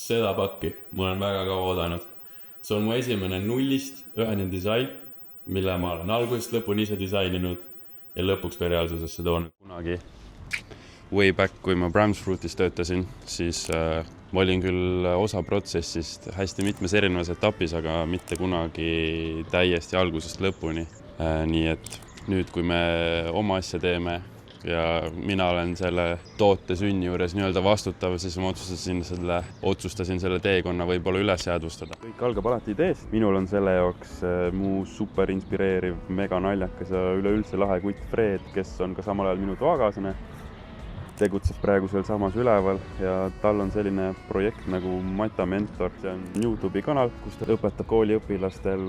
Seda pakki ma olen väga kaua oodanud. See on mu esimene nullist ühene disain, mille ma olen algusest lõpuni ise disaininud ja lõpuks ka reaalsusesse toonud. Kunagi way back, kui ma Bramsfruitis töötasin, siis ma olin küll osa protsessist hästi mitmes erinevas etapis, aga mitte kunagi täiesti algusest lõpuni. Nii et nüüd, kui me oma asja teeme ja mina olen selle toote sünni juures nii-öelda vastutav, siis ma otsustasin selle teekonna võib-olla üles jäädvustada. Kõik algab alati ideest. Minul on selle jaoks mu super inspireeriv, mega naljakas ja üleüldse lahe kutt Fred, kes on ka samal ajal minu toakaaslane. Tegutseb praegu seal samas üleval ja tal on selline projekt nagu Mata Mentor. See on YouTube'i kanal, kus ta õpetab kooliõpilastel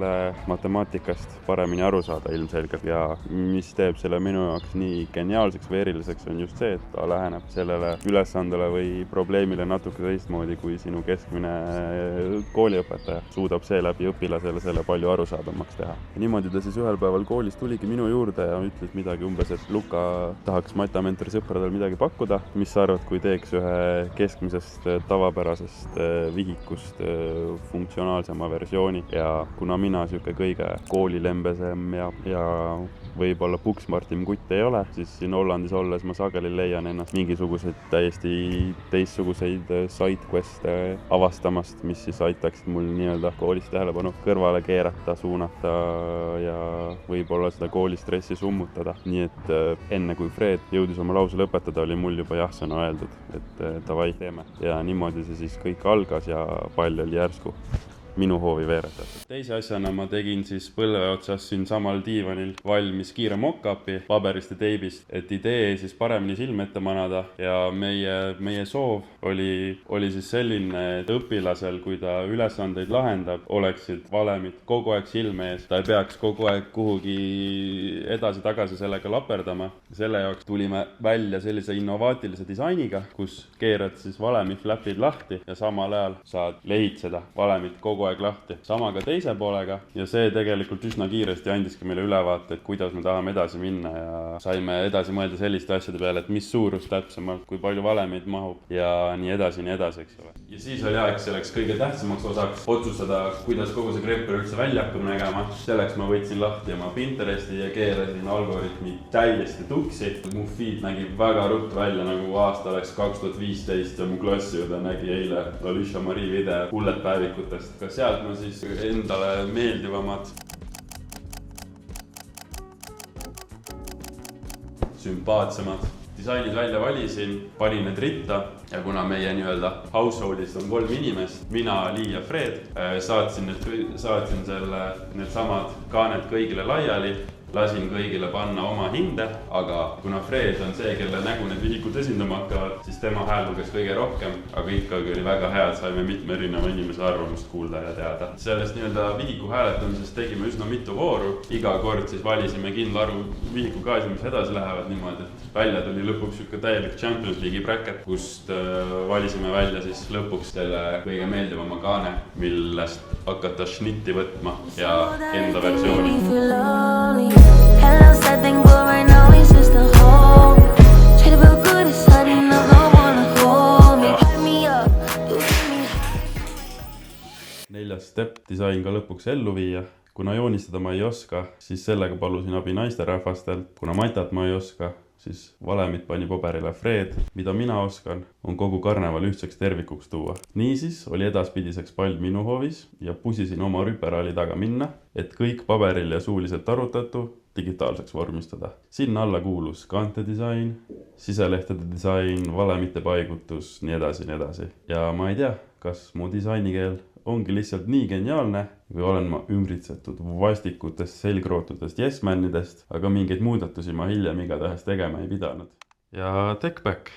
matemaatikast paremini aru saada ilmselgelt. Ja mis teeb selle minu jaoks nii geniaalseks või eriliseks on just see, et ta läheneb sellele ülesandele või probleemile natuke teistmoodi kui sinu keskmine kooliõpetaja. Suudab seeläbi õpilasele selle palju arusaadamaks teha. Ja niimoodi ta siis ühel päeval koolis tuligi minu juurde ja ütles midagi umbes, et Luka tahaks Mata Mentori sõpradel midagi pakkuda. Mis sa arvad, kui teeks ühe keskmisest tavapärasest vihikust funktsionaalsema versiooni ja kuna mina siuke kõige koolilembesem ja võib-olla puksmartim kutt ei ole, siis siin Hollandis olles ma sageli leian ennast mingisuguseid täiesti teistsuguseid sidequeste avastamast, mis siis aitaksid mul nii-öelda koolist tähelepanu kõrvale keerata, suunata ja võib-olla seda koolistressi summutada. Nii et enne kui Fred jõudis oma lause lõpetada, oli mul juba jah-sõna öeldud, et davai teeme. Ja niimoodi see siis kõik algas ja pall oli järsku minu hoovi veeretatud. Teise asjana ma tegin siis põlve otsas siin samal diivanil valmis kiire mock-upi paberist ja teibist, et idee siis paremini silme ette manada ja meie soov oli siis selline, et õpilasel, kui ta ülesandeid lahendab, oleksid valemid kogu aeg silme ees. Ta ei peaks kogu aeg kuhugi edasi-tagasi sellega laperdama. Selle jaoks tulime välja sellise innovaatilise disainiga, kus keerad siis valemi flapid lahti ja samal ajal saad lehitseda valemit kogu aeg lahti. Sama ka teise poolega ja see tegelikult üsna kiiresti andiski meile ülevaate, et kuidas me tahame edasi minna ja saime edasi mõelda selliste asjade peale, et mis suurus täpsemalt, kui palju valemeid mahub ja nii edasi, eks ole. Ja siis oli aeg selleks kõige tähtsamaks osaks otsustada, kuidas kogu see kremper üldse välja hakkab nägema. Selleks ma võtsin lahti oma Pinteresti ja keerasin algoritmi täiesti tuksi. Mu feed nägi väga ruttu välja, nagu aasta oleks 2015 ja mu klassiõde nägi eile Alicia Marie video bullet-päevikutest. Ka sealt ma siis endale meeldivamad, sümpaatsemad disainid välja valisin, panin need ritta ja kuna meie nii-öelda householdist on 3 inimest, mina, Li ja Fred, saatsin needsamad kaaned kõigile laiali, lasin kõigile panna oma hinde, aga kuna Fred on see, kelle nägu need vihikud esindama hakkavad, siis tema hääl luges kõige rohkem, aga ikkagi oli väga hea, et saime mitme erineva inimese arvamust kuulda ja teada. Sellest nii-öelda vihiku hääletamisest tegime üsna mitu vooru. Iga kord siis valisime kindla arvu vihiku kaasi, mis edasi lähevad niimoodi. Välja tuli lõpuks üks täielik Champions League'i bracket, kust valisime välja siis lõpuks selle kõige meeldivama kaane, millest hakata šnitti võtma ja enda versiooni. Hello, sad thing, but right now it's just a home. Try to feel good inside and I don't wanna hold me. Hype me up, you get me high. 4. step disain ka lõpuks ellu viia. Kuna joonistada ma ei oska, siis sellega palusin abi naisterahvastelt. Kuna matat ma ei oska, siis valemit pani paberile Fred. Mida mina oskan, on kogu karneval ühtseks tervikuks tuua. Niisiis oli edaspidiseks pall minu hoovis ja pusisin oma rüperaali taga minna, et kõik paberil ja suuliselt arutatu digitaalseks vormistada. Sinna alla kuulus kaantedisain, siselehtede disain, valemite paigutus, nii edasi. Ja ma ei tea, kas mu disainikeel ongi lihtsalt nii geniaalne või olen ma ümbritsetud vastikutest selgrootudest yes-mannidest, aga mingeid muudatusi ma hiljem igatahes tegema ei pidanud. Ja TechBack.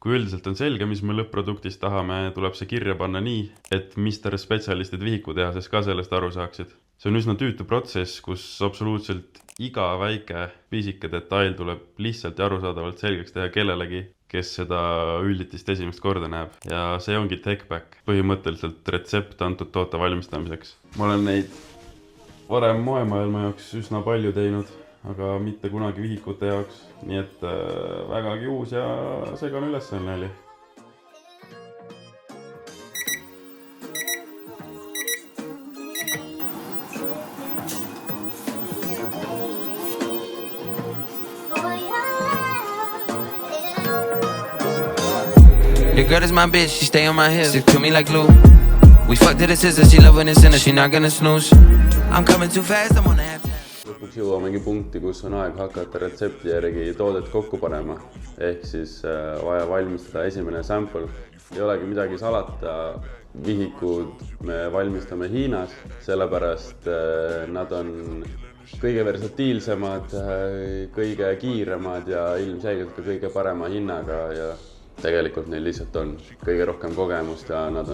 Kui üldiselt on selge, mis me lõpp-produktist tahame, tuleb see kirja panna nii, et Mr. Spetsialistid vihikutehases ka sellest aru saaksid. See on üsna tüütu protsess, kus absoluutselt iga väike pisike detail tuleb lihtsalt ja arusaadavalt selgeks teha kellelegi, kes seda ülditist esimest korda näeb. Ja see ongi TechBack, põhimõtteliselt retsept antud toote valmistamiseks. Ma olen neid varem moemaailma jaoks üsna palju teinud, aga mitte kunagi vihikute jaoks, nii et vägagi uus ja segane ülesanne oli. Your girl is my bitch, she stay on my hip, stick to me like glue. We fucked to the sister, she love when it's in her, she not gonna snooze. I'm coming too fast, I'm on the half. Lõpuks jõuamegi punkti, kus on aeg hakata retsepti järgi toodet kokku panema. Ehk siis vaja valmistada esimene sample. Ei olegi midagi salata, vihikud me valmistame Hiinas, sellepärast nad on kõige versatiilsemad, kõige kiiremad ja ilmselgelt ka kõige parema hinnaga ja tegelikult neil lihtsalt on kõige rohkem kogemust ja nad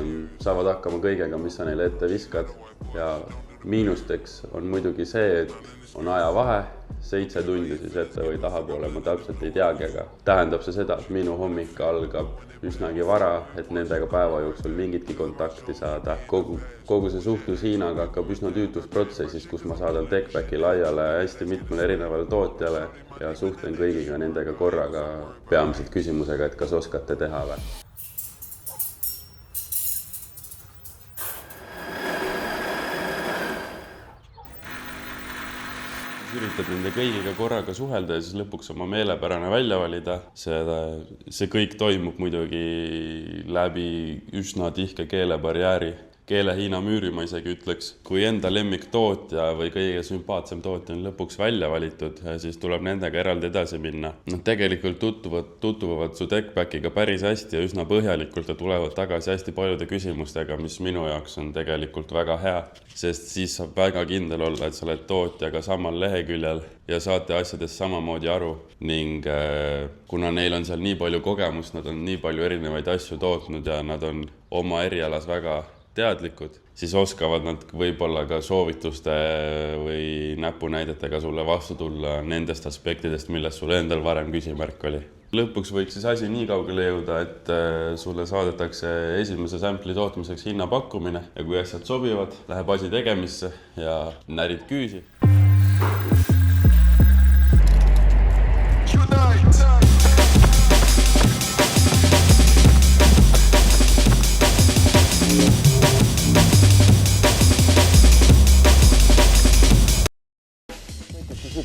saavad hakkama kõigega, mis sa neile ette viskad. Ja miinusteks on muidugi see, et on ajavahe, 7 tundi siis ette või tahapoole, ma täpselt ei teagi, aga tähendab see seda, et minu hommik algab üsnagi vara, et nendega päeva jooksul mingitki kontakti saada. Kogu see suhtlus Hiinaga hakkab üsna tüütus protsessis, kus ma saadan TechPacki laiale hästi mitmele erinevale tootjale ja suhtlen kõigiga nendega korraga peamiselt küsimusega, et kas oskate teha või. Üritad nende kõigiga korraga suhelda ja siis lõpuks oma meelepärane välja valida. See kõik toimub muidugi läbi üsna tihke keelebarjääri. Keele-Hiina müüri ma isegi ütleks. Kui enda lemmiktootja või kõige sümpaatsem tootja on lõpuks välja valitud, siis tuleb nendega eraldi edasi minna. Nad tegelikult tutvuvad su TechPackiga päris hästi ja üsna põhjalikult ja tulevad tagasi hästi paljude küsimustega, mis minu jaoks on tegelikult väga hea. Sest siis saab väga kindel olla, et sa oled tootjaga samal leheküljel ja saate asjadest samamoodi aru. Ning kuna neil on seal nii palju kogemust, nad on nii palju erinevaid asju tootnud ja nad on oma erialas väga teadlikud, siis oskavad nad võib-olla ka soovituste või näpunäidetega sulle vastu tulla nendest aspektidest, millest sulle endal varem küsimärk oli. Lõpuks võiks siis asi nii kaugele jõuda, et sulle saadetakse esimese sampli tootmiseks hinnapakkumine ja kui asjad sobivad, läheb asi tegemisse ja närid küüsi.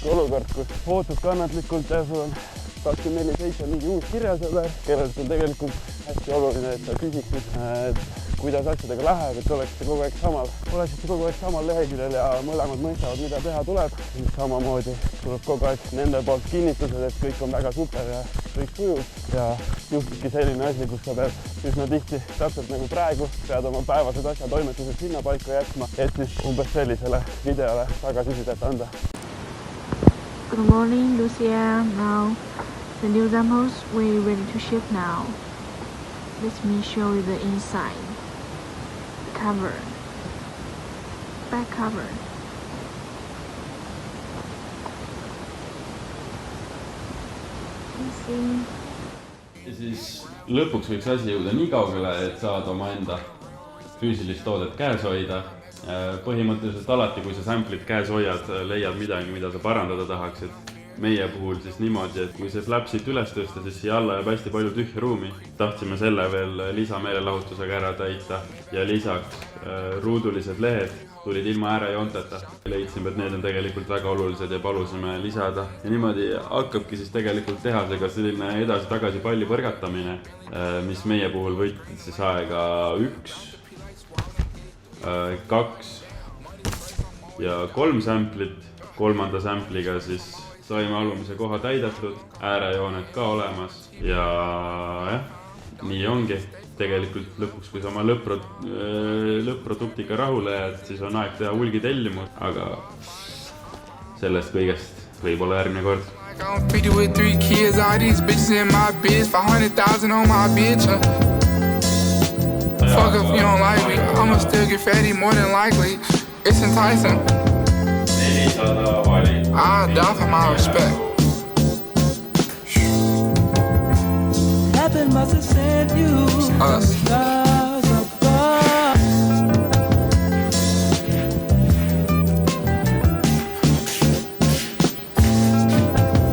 Olukord, kus ootad kannatlikult ja sul on 24/7 mingi uus kirjasõber, kellelt on tegelikult hästi oluline, et sa küsiksid, kuidas asjadega läheb, et oleksite kogu aeg samal leheküljel ja mõlemad mõistavad, mida teha tuleb. Samamoodi tuleb kogu aeg nende poolt kinnitused, et kõik on väga super ja kõik sujub ja juhtubki selline asi, kus sa pead üsna tihti, täpselt nagu praegu, pead oma päevased asja toimetused sinna paika jätma, et siis umbes sellisele videole tagasisidet anda. Good morning, Lucia. Now, the new samples we're ready to ship now. Let me show you the inside. The cover. Back cover. Ja siis lõpuks võiks asi jõuda nii kaugele, et saad oma enda füüsilist toodet käes hoida. Põhimõtteliselt alati, kui sa samplit käes hoiad, leiad midagi, mida sa parandada tahaksid. Meie puhul siis niimoodi, et kui see flapsit üles tõsta, siis siia alla jääb hästi palju tühja ruumi. Tahtsime selle veel lisameelelahutusega ära täita ja lisaks ruudulised lehed tulid ilma äärejoonteta. Leidsime, et need on tegelikult väga olulised ja palusime lisada. Ja niimoodi hakkabki siis tegelikult tehasega selline edasi-tagasi palli põrgatamine, mis meie puhul võttis siis aega 1, 2 ja 3 samplit. 3. sampliga siis saime alumise koha täidetud, äärejooned ka olemas ja jah, nii ongi. Tegelikult lõpuks, kui sa oma lõpp-produktiga rahule jääd, siis on aeg teha hulgi tellimus, aga sellest kõigest võib-olla järgmine kord. I'm 50 with 3 kids, all these bitches in my bitch, 500,000 on my bitch. Fuck if you don't like me, I'ma still get fatty more than likely. It's enticing. I'll die for my respect. Heaven must have sent you. Us.